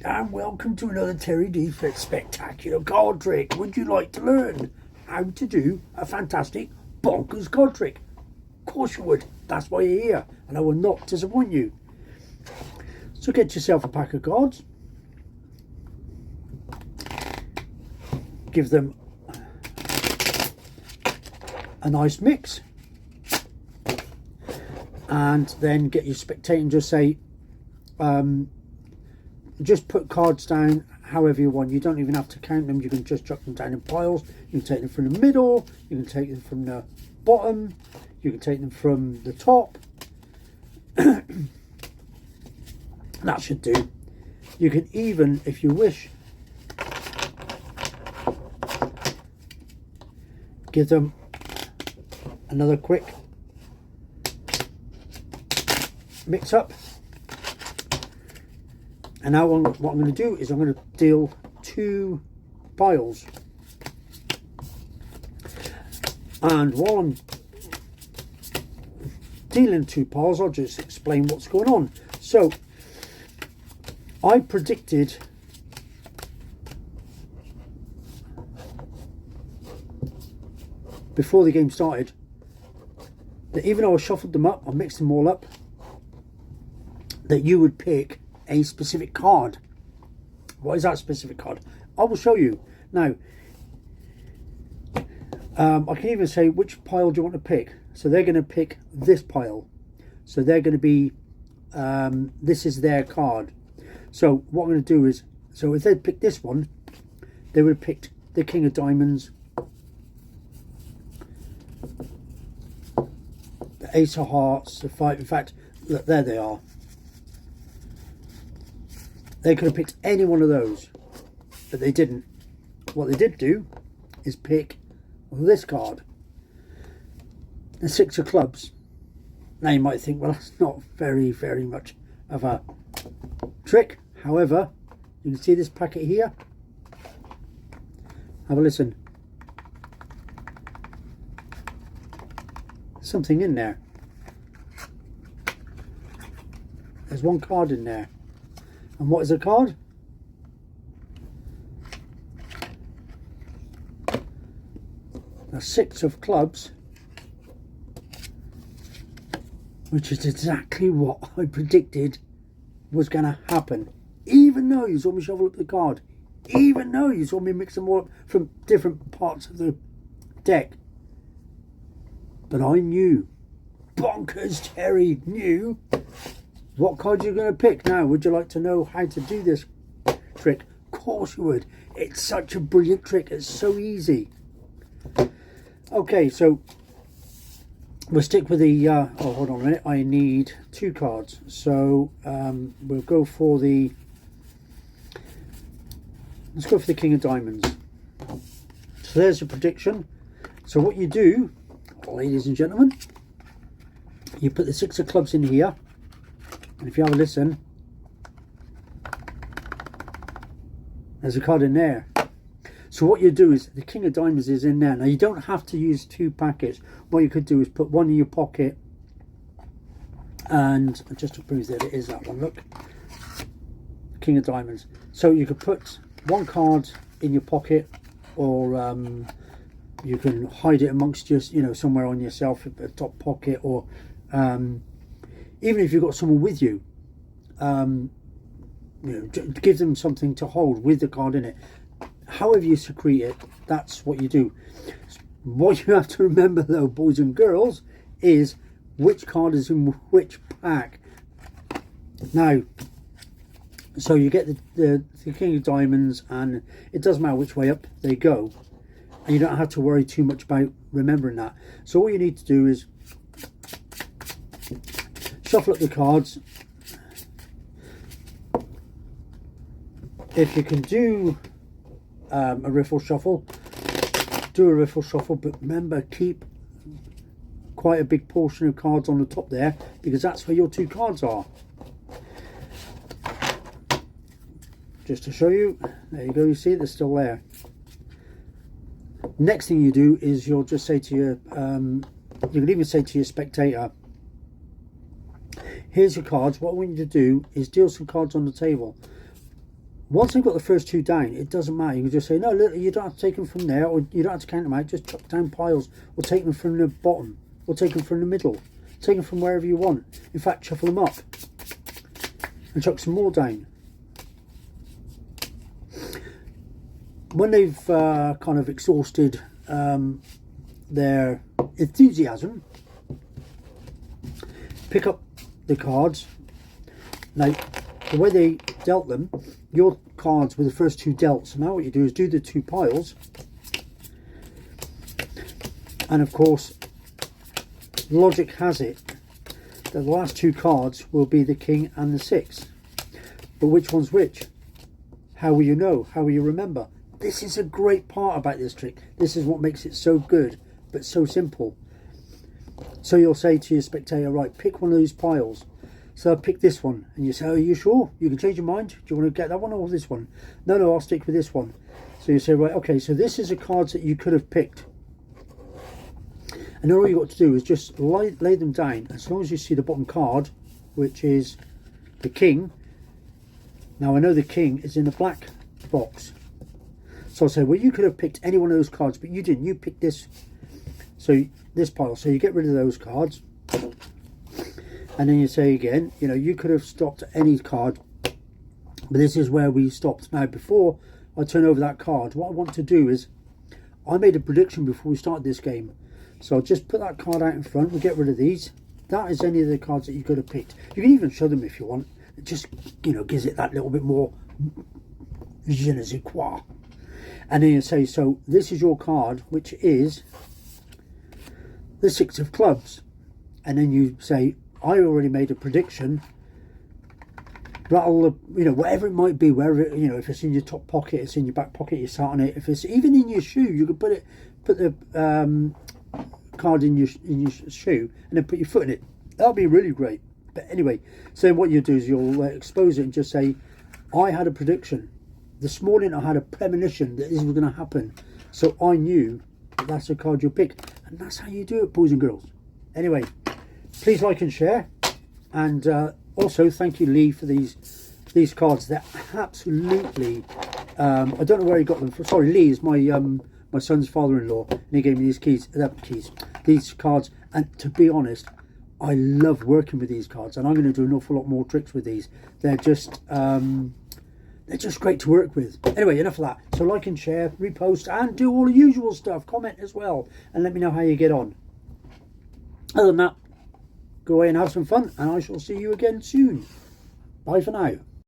And welcome to another Terry D spectacular card trick. Would you like to learn how to do a fantastic bonkers card trick? Of course you would. That's why you're here, and I will not disappoint you. So get yourself a pack of cards. Give them a nice mix. And then get your spectator and just say, just put cards down however you want. You don't even have to count them. You can just chuck them down in piles. You can take them from the middle. You can take them from the bottom. You can take them from the top. That should do. You can even, if you wish, give them another quick mix up. And now what I'm going to do is I'm going to deal 2 piles. And while I'm dealing 2 piles, I'll just explain what's going on. So, I predicted before the game started that even though I shuffled them up, I mixed them all up, that you would pick a specific card. What is that specific card? I will show you. Now, I can even say which pile do you want to pick. So they're going to pick this pile. So they're going to be, this is their card. So what I'm going to do is, so if they'd picked this one, they would have picked the King of Diamonds, the Ace of Hearts, the 5. In fact, look, there they are. They could have picked any one of those, but they didn't. What they did do is pick this card, the 6 of Clubs. Now you might think, well, that's not very much of a trick. However, you can see this packet here. Have a listen. There's something in there. There's one card in there. And what is a card? The 6 of Clubs, which is exactly what I predicted was going to happen. Even though you saw me shuffle up the card, even though you saw me mix them all up from different parts of the deck. But I knew, bonkers Terry knew, what card you're going to pick. Now, would you like to know how to do this trick? Of course you would. It's such a brilliant trick. It's so easy. Okay, so we'll stick with the... oh, hold on a minute. I need 2 cards. So we'll go for the... Let's go for the King of Diamonds. So there's your prediction. So what you do, ladies and gentlemen, you put the 6 of Clubs in here. And if you have a listen, there's a card in there. So what you do is, the King of Diamonds is in there. Now you don't have to use 2 packets. What you could do is put one in your pocket, and just to prove that it is that one, look, King of Diamonds. So you could put 1 card in your pocket, or you can hide it amongst just, you know, somewhere on yourself, at the top pocket, or even if you've got someone with you, you know, give them something to hold with the card in it. However you secrete it, that's what you do. What you have to remember, though, boys and girls, is which card is in which pack. Now, so you get the King of Diamonds, and it doesn't matter which way up they go, and you don't have to worry too much about remembering that. So all you need to do is shuffle up the cards. If you can do a riffle shuffle, do a riffle shuffle, but remember, keep quite a big portion of cards on the top there, because that's where your 2 cards are. Just to show you, there you go, you see they're still there. Next thing you do is you'll just say to your, you can even say to your spectator, here's your cards. What I want you to do is deal some cards on the table. once they've got the first 2 down, it doesn't matter. You can just say, no, look, you don't have to take them from there, or you don't have to count them out. Just chuck down piles, or take them from the bottom, or take them from the middle. Take them from wherever you want. In fact, shuffle them up and chuck some more down. When they've kind of exhausted their enthusiasm, pick up the cards. Now, the way they dealt them, your cards were the first 2 dealt. So now what you do is do the 2 piles. And of course, logic has it that the last 2 cards will be the king and the 6. But which one's which? How will you know? How will you remember? This is a great part about this trick. This is what makes it so good, but so simple. So you'll say to your spectator, right, pick one of those piles. So pick this one, and you say, are you sure? You can change your mind. Do you want to get that one or this one? No, I'll stick with this one. So you say, right, okay, so this is the cards that you could have picked. And all you've got to do is just lay them down. As long as you see the bottom card, which is the king. Now I know the king is in the black box. So I'll say, well, you could have picked any one of those cards, but you didn't. You picked this. So this pile. So you get rid of those cards. And then you say again, you know, you could have stopped any card. But this is where we stopped. Now, before I turn over that card, what I want to do is, I made a prediction before we started this game. So I'll just put that card out in front. We'll get rid of these. That is any of the cards that you could have picked. You can even show them if you want. It just, you know, gives it that little bit more je ne sais quoi. And then you say, so this is your card, which is the 6 of clubs. And then you say, I already made a prediction. Rattle, you know, whatever it might be, wherever, you know, if it's in your top pocket, it's in your back pocket, you sat on it. If it's even in your shoe, you could put the card in your shoe and then put your foot in it. That'll be really great. But anyway, so what you do is you'll expose it and just say, I had a prediction. This morning I had a premonition that this was going to happen. So I knew that that's the card you'll pick. And that's how you do it, boys and girls. Anyway, please like and share. And also thank you, Lee, for these cards. They're absolutely, I don't know where he got them from. Sorry, Lee is my son's father-in-law, and he gave me these cards. And to be honest, I love working with these cards, and I'm going to do an awful lot more tricks with these. They're just great to work with. Anyway, enough of that. So like and share, repost, and do all the usual stuff. Comment as well, and let me know how you get on. Other than that, go away and have some fun, and I shall see you again soon. Bye for now.